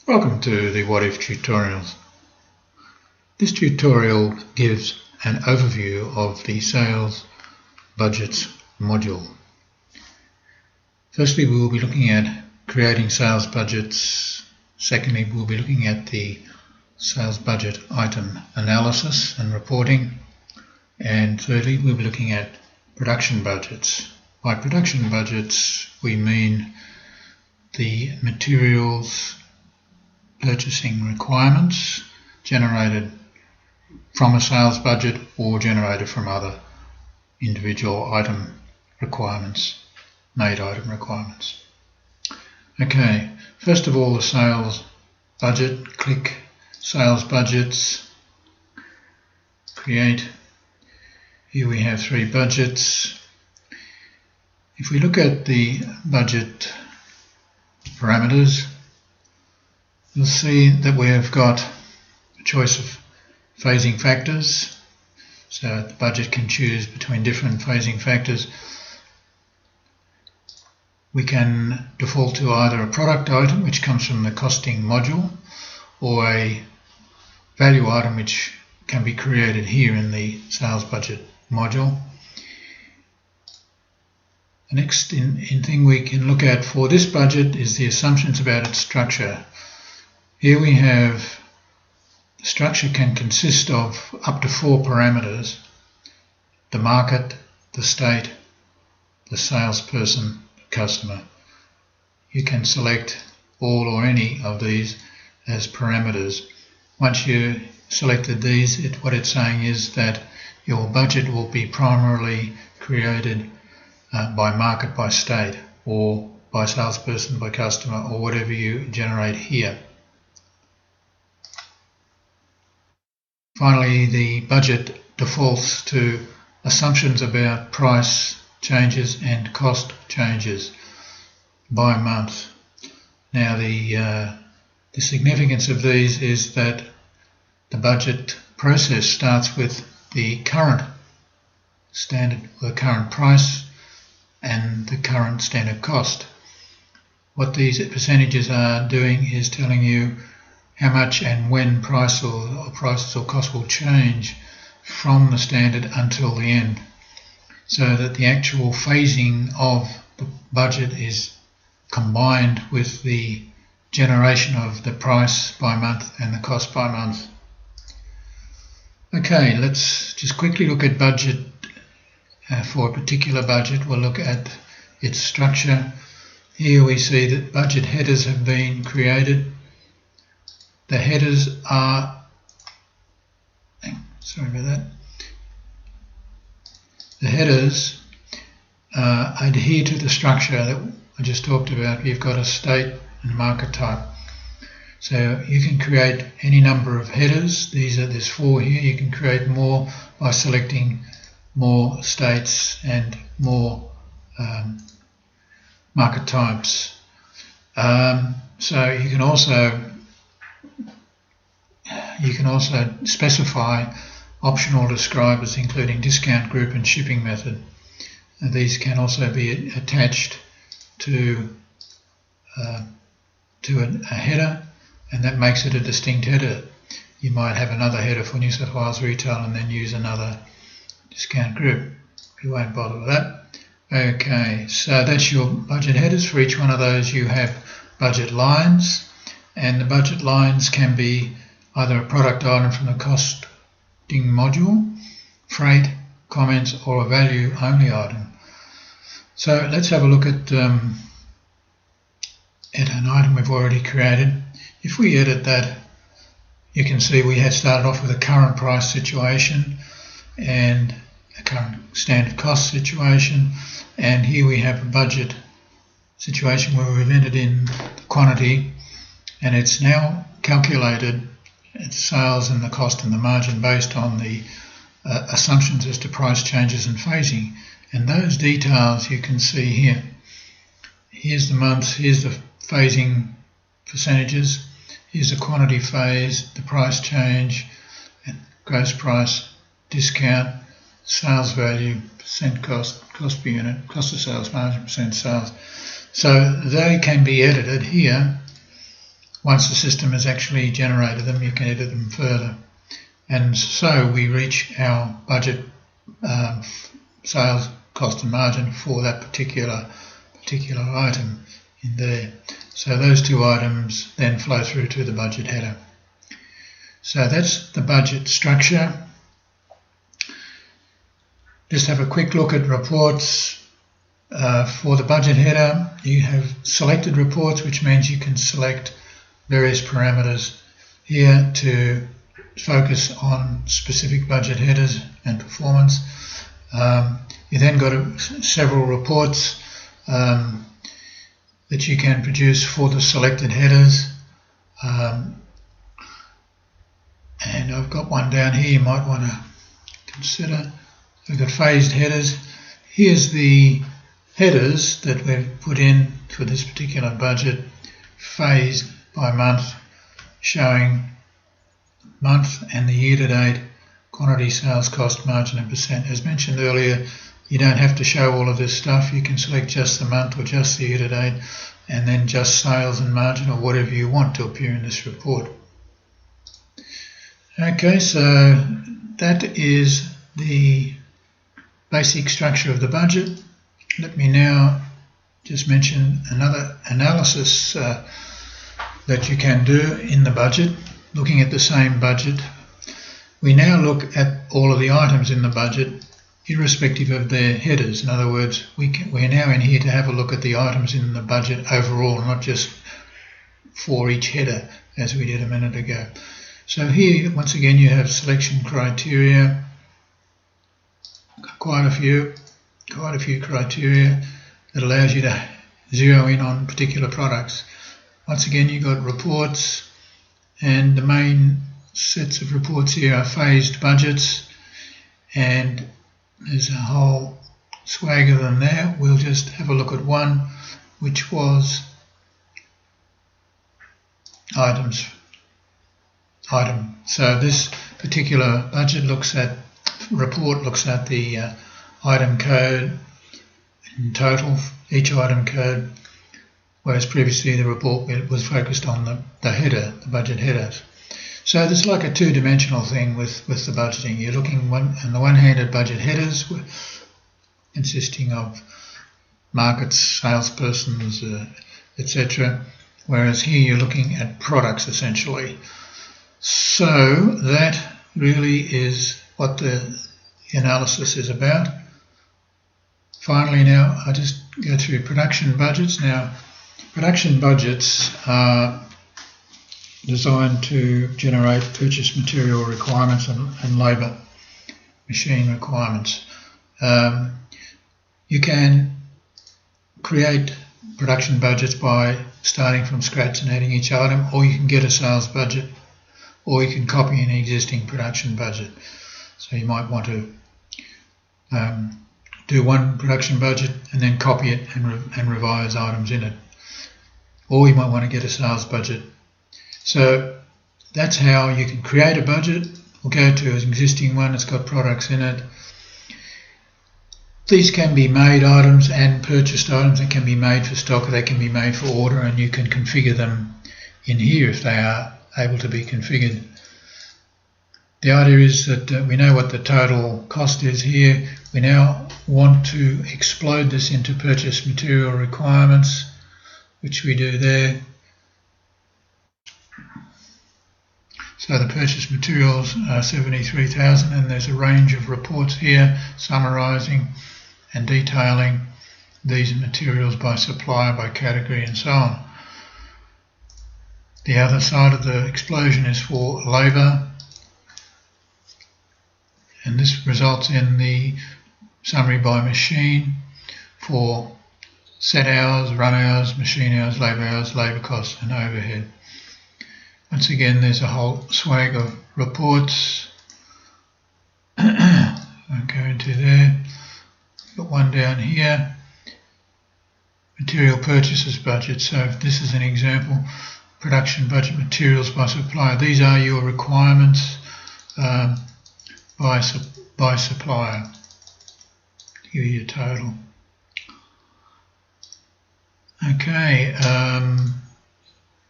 Welcome to the Whatif tutorials. This tutorial gives an overview of the sales budgets module. Firstly, we will be looking at creating sales budgets. Secondly, we'll be looking at the sales budget item analysis and reporting. And thirdly, we'll be looking at production budgets. By production budgets, we mean the materials purchasing requirements generated from a sales budget or generated from other individual item requirements, made item requirements. Okay, first of all, the sales budget. Click Sales Budgets, Create. Here we have 3 budgets. If we look at the budget parameters, you'll see that we have got a choice of phasing factors. So the budget can choose between different phasing factors. We can default to either a product item, which comes from the costing module, or a value item, which can be created here in the sales budget module. The next thing we can look at for this budget is the assumptions about its structure. Here we have the structure can consist of up to 4 parameters: the market, the state, the salesperson, customer. You can select all or any of these as parameters. Once you selected these, what it's saying is that your budget will be primarily created by market, by state, or by salesperson, by customer, or whatever you generate here. Finally, the budget defaults to assumptions about price changes and cost changes by month. Now, the significance of these is that the budget process starts with the current standard, the current price, and the current standard cost. What these percentages are doing is telling you how much and when prices or costs will change from the standard until the end, so that the actual phasing of the budget is combined with the generation of the price by month and the cost by month. Okay, let's just quickly look at budget. For a particular budget, we'll look at its structure. Here we see that budget headers have been created. The headers are, sorry about that. The headers adhere to the structure that I just talked about. You've got a state and market type. So you can create any number of headers. There's 4 here. You can create more by selecting more states and more market types. So you can also specify optional describers, including discount group and shipping method. And these can also be attached to a header, and that makes it a distinct header. You might have another header for New South Wales retail and then use another discount group. We won't bother with that. Okay, so that's your budget headers. For each one of those you have budget lines, and the budget lines can be either a product item from the costing module, freight, comments, or a value only item. So let's have a look at an item we've already created. If we edit that, you can see we had started off with a current price situation and a current standard cost situation, and here we have a budget situation where we've entered in the quantity, and it's now calculated its sales and the cost and the margin based on the assumptions as to price changes and phasing. And those details you can see here. Here's the months, here's the phasing percentages, here's the quantity phase, the price change, and gross price, discount, sales value, percent cost, cost per unit, cost of sales, margin, percent sales. So they can be edited here once the system has actually generated them, you can edit them further. And so we reach our budget sales cost and margin for that particular item in there. So those two items then flow through to the budget header. So that's the budget structure. Just have a quick look at reports. For the budget header, you have selected reports, which means you can select various parameters here to focus on specific budget headers and performance. You then got several reports that you can produce for the selected headers. And I've got one down here you might want to consider. We've got phased headers. Here's the headers that we've put in for this particular budget, phased by month, showing month and the year-to-date quantity, sales, cost, margin and percent. As mentioned earlier, you don't have to show all of this stuff. You can select just the month or just the year-to-date and then just sales and margin or whatever you want to appear in this report. Okay, so that is the basic structure of the budget. Let me now just mention another analysis that you can do in the budget. Looking at the same budget, we now look at all of the items in the budget irrespective of their headers. In other words, we're now in here to have a look at the items in the budget overall, not just for each header as we did a minute ago. So here, once again, you have selection criteria, quite a few criteria that allows you to zero in on particular products. Once again, you've got reports, and the main sets of reports here are phased budgets, and there's a whole swag of them there. We'll just have a look at one, which was item. So this particular budget report looks at the item code in total, each item code, whereas previously the report was focused on the header, the budget headers. So there's like a two-dimensional thing with the budgeting. You're looking on the one hand at budget headers consisting of markets, salespersons, etc., whereas here you're looking at products essentially. So that really is what the analysis is about. Finally, now I just go through production budgets. Now, production budgets are designed to generate purchase material requirements and labour machine requirements. You can create production budgets by starting from scratch and adding each item, or you can get a sales budget, or you can copy an existing production budget. So you might want to do one production budget and then copy it and revise items in it. Or you might want to get a sales budget. So that's how you can create a budget. We'll go to an existing one that's got products in it. These can be made items and purchased items. They can be made for stock, or they can be made for order, and you can configure them in here if they are able to be configured. The idea is that we know what the total cost is here. We now want to explode this into purchase material requirements, which we do there. So the purchase materials are 73,000, and there's a range of reports here summarising and detailing these materials by supplier, by category and so on. The other side of the explosion is for labour, and this results in the summary by machine for set hours, run hours, machine hours, labour costs and overhead. Once again, there's a whole swag of reports. I'll go into there. Got one down here. Material purchases budget. So if this is an example, production budget materials by supplier. These are your requirements by supplier. Give you a total. Okay,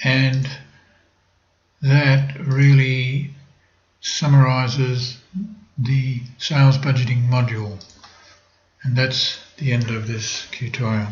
and really summarizes the sales budgeting module, and that's the end of this tutorial.